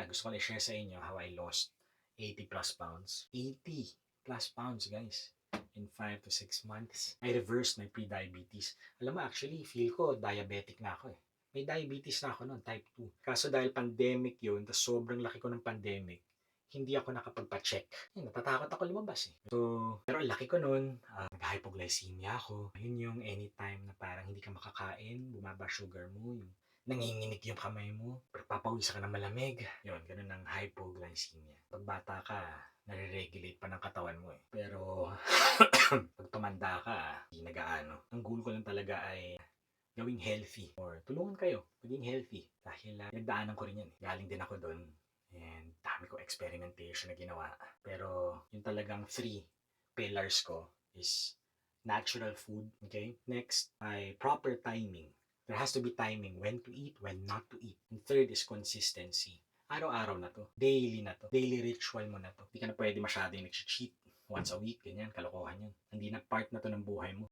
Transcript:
gusto ko lang i-share sa inyo how I lost 80 plus pounds. 80 plus pounds, guys. In 5 to 6 months. I reversed my pre-diabetes. Alam mo, actually, feel ko diabetic na ako eh. May diabetes na ako noon, type 2. Kaso dahil pandemic yun, tas sobrang laki ko ng pandemic, hindi ako nakapagpa-check. Natatakot ako lumabas eh. So, pero ang laki ko noon, nag-hypoglycemia ako. Yun yung anytime na parang hindi ka makakain, bumaba sugar mo, yung nanginginig yung kamay mo, papawisa ka ng malamig. Yun, ganun ang hypoglycemia. Pag bata ka, nare-regulate pa ng katawan mo eh. Pero, pag tumanda ka, hindi nagaano. Ang goal ko lang talaga ay gawing healthy or tulungan kayo maging healthy dahil nagdaanan ko rin yan. Galing din ako doon and dami ko experimentation na ginawa. Pero yung talagang 3 pillars ko is natural food, okay? Next ay proper timing. There has to be timing when to eat, when not to eat. And third is consistency. Araw-araw na to. Daily na to. Daily ritual mo na to. Hindi ka na pwede masyadong nag-cheat once a week, ganyan, kalokohan yan. Hindi na part na to ng buhay mo.